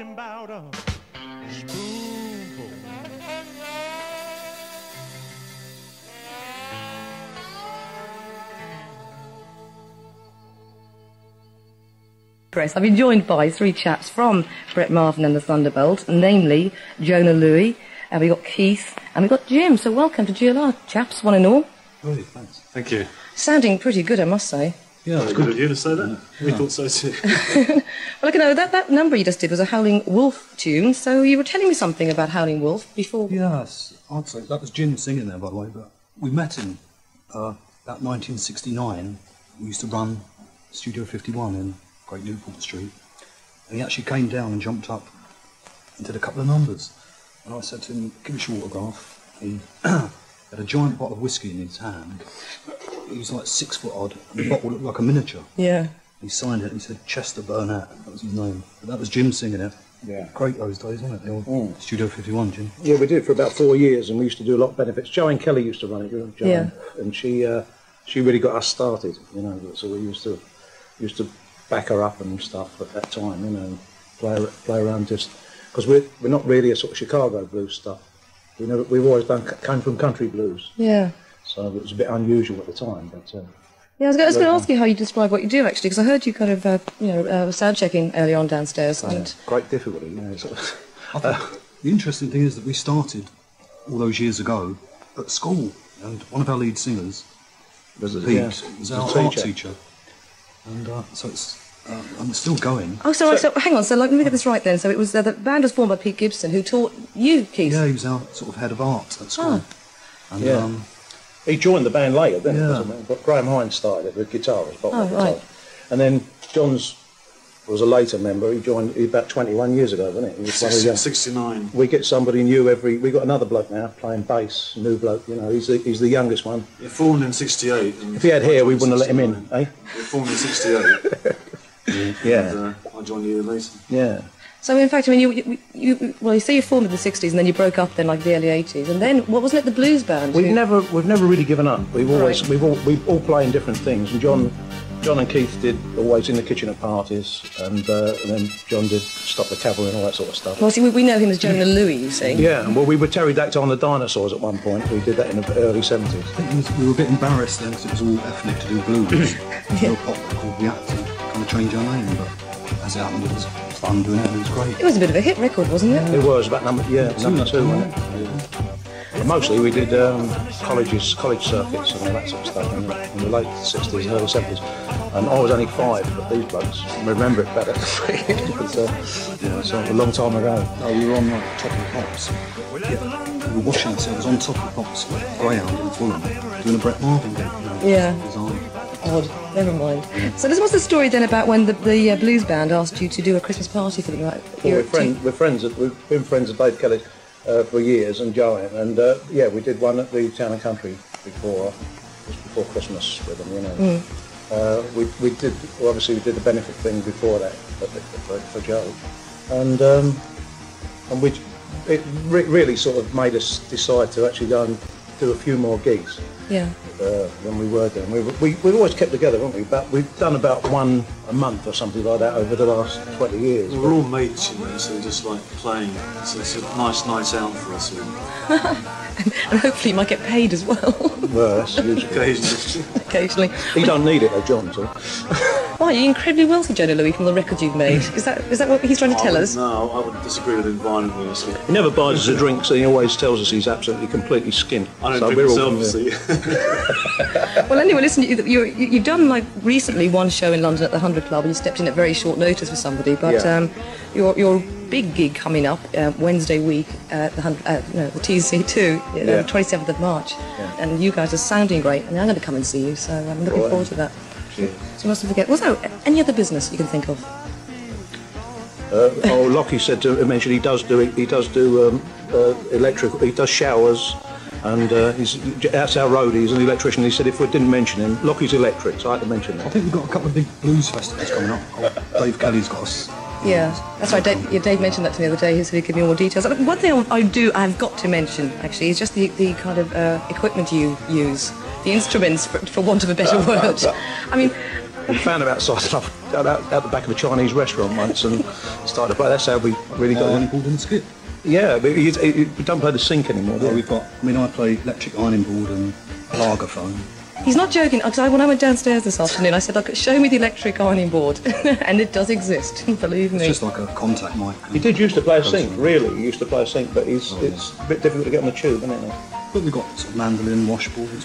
talking about a spoonful. I've been joined by three chaps from Brett Marvin and the Thunderbolts, namely Jonah Louie, and we've got Keith, and we've got Jim. So welcome to GLR, chaps, one and all. Really, thanks. Thank you. Sounding pretty good, I must say. Yeah, it's good good. of you to say that. Yeah. We thought so too. Well, that number you just did was a Howling Wolf tune, so you were telling me something about Howling Wolf before... Yes, I'd say that was Jim singing there, by the way, but we met in about 1969. We used to run Studio 51 in Great Newport Street, and he actually came down and jumped up and did a couple of numbers. And I said to him, give us your autograph. He had a giant bottle of whiskey in his hand. He was like 6 foot odd, and the bottle looked like a miniature. Yeah. He signed it and he said Chester Burnett, that was his name. But that was Jim singing it. Yeah. Great those days, wasn't it? The old Studio 51, Jim. Yeah, we did for about 4 years, and we used to do a lot of benefits. Joanne Kelly used to run it, Joanne, yeah. And she really got us started, you know. So we used to back her up and stuff at that time, you know, play around just because we're not really a sort of Chicago blues stuff. We've always came from country blues. Yeah. So it was a bit unusual at the time, but. Yeah, I was going to ask you how you describe what you do, actually, because I heard you kind of, sound checking early on downstairs. Yeah, and great difficulty, you know. The interesting thing is that we started all those years ago at school, and one of our lead singers, Pete, was our art teacher, and so it's still going. Oh, so hang on. So let me get this right then. So it was the band was formed by Pete Gibson, who taught you, Keith. Yeah, he was our sort of head of art at school. And, yeah. He joined the band later, didn't he? Wasn't he? But Graham Hines started it, the guitarist. Right. And then John's was a later member. He joined about 21 years ago, wasn't it? He was 69. We get somebody new we got another bloke now playing bass, new bloke. You know, he's the youngest one. He formed in 68. If he had hair, we wouldn't have let him in, eh? He formed in 68. Yeah. And, I joined a year later. Yeah. So in fact, I mean, you say you formed in the 60s and then you broke up then like the early 80s, and then what wasn't it, the blues band? We've never really given up. We've all playing different things, and John and Keith did always in the kitchen at parties, and then John did Stop the Cavalry and all that sort of stuff. Well, see, we know him as Jonah Louie, you see. Yeah, well, we were Terry Dactyl and the Dinosaurs at one point. We did that in the early 70s. I think we were a bit embarrassed then because it was all ethnic to do blues. No pop called We had to kind of change our name, but as it happened, it was fun doing it, and it was great. It was a bit of a hit record, wasn't it? It was about number 2, wasn't it? Yeah. Mostly we did college circuits and all that sort of stuff in the late 60s, early 70s. And I was only 5, but these blokes remember it better. It's a long time ago. Oh, we were on like Top of the Pops. Yeah. We were watching ourselves on Top of the Pops, Greyhound in Fulham, doing a Brett Marvin game. Yeah. Design. Odd, never mind. So this was the story then about when the blues band asked you to do a Christmas party for them, right? Well, we've been friends with Dave Kelly for years, and Joanne, and we did one at the Town and Country before Christmas with them, you know. We did the benefit thing before that for Joe, and it really sort of made us decide to actually go and do a few more gigs. Yeah. When we were doing, we've always kept together, haven't we? But we've done about one a month or something like that over the last 20 years. We're all mates, you know, so we just like playing. So it's a nice night out for us all. And hopefully you might get paid as well. Well, that's usually. Occasionally. He don't need it though, John. So. Why, you're incredibly wealthy, Jonah Louie, from the records you've made. Is that what he's trying to tell us? No, I would disagree with him violently. He never buys us a drink, so he always tells us he's absolutely, completely skint. I don't drink myself, see. Well, anyway, listen, you've done, like, recently one show in London at the 100 Club, and you stepped in at very short notice for somebody, but your big gig coming up Wednesday week at the TC2, 27th of March, and you guys are sounding great, and I'm going to come and see you, so I'm looking forward to that. So you mustn't forget. Was there any other business you can think of? Lockie said to mention he does do electrical. He does showers, and that's our roadie. He's an electrician. He said if we didn't mention him, Lockie's electric. So I had to mention that. I think we've got a couple of big blues festivals coming up. Dave Kelly's got us. Yeah, that's right. Dave mentioned that to me the other day. He said he'd give me more details. One thing I've got to mention actually is just the kind of equipment you use, the instruments, for want of a better word. I mean, We found him outside, out the back of a Chinese restaurant once, and started to play. That's how we really got Ironing him. board and skip. Yeah, but we don't play the sink anymore. No, we've got. I mean, I play electric ironing board and lager phone. He's not joking, because when I went downstairs this afternoon, I said, look, show me the electric ironing board. And it does exist, believe me. It's just like a contact mic. He did used to play a sink, really. He used to play a sink, but it's a bit difficult to get on the tube, isn't it? But we've got sort of mandolin, washboards.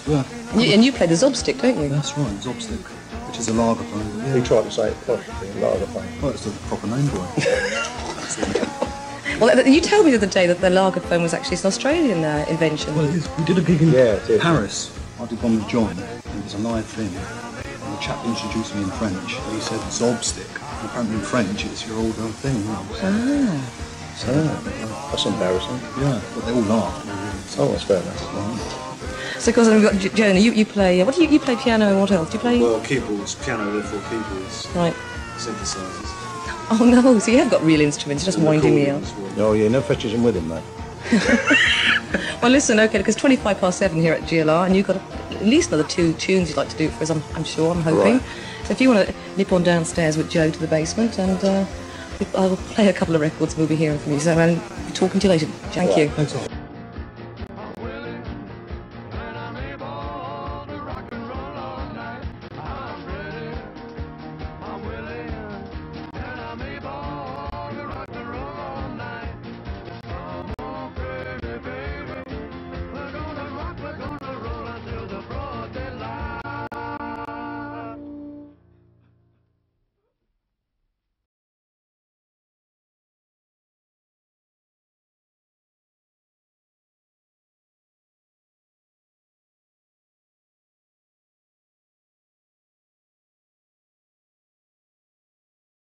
And you play the Zobstick, don't you? That's right, Zobstick, which is a lager phone. Yeah. He tried to say it posh, lager phone. Well, it's the proper name for it. Well, you told me the other day that the lager phone was actually an Australian invention. Well, it is. We did a gig in it is. Paris. I did one with John. It was a live thing. And the chap introduced me in French. And he said Zobstick. And apparently in French it's your older thing. So, That's embarrassing. yeah, but they all laughed. Oh, that's fair enough. So, of course, we've got Jonah. You play. What do you play? Piano and what else? Do you play? Well, keyboards, piano, therefore keyboards, Right. synthesizers. Oh no! So you have got real instruments. You're just winding me up. Accordions as well. Oh, yeah, no fetches him with him, mate. Well, listen, okay, because 7 here at GLR, and you've got at least another 2 tunes you'd like to do for us. I'm sure. I'm hoping. Right. So if you want to nip on downstairs with Joe to the basement, and I'll play a couple of records, and we'll be hearing from you. So, I'll be talking to you later. Thank you. Thanks a lot.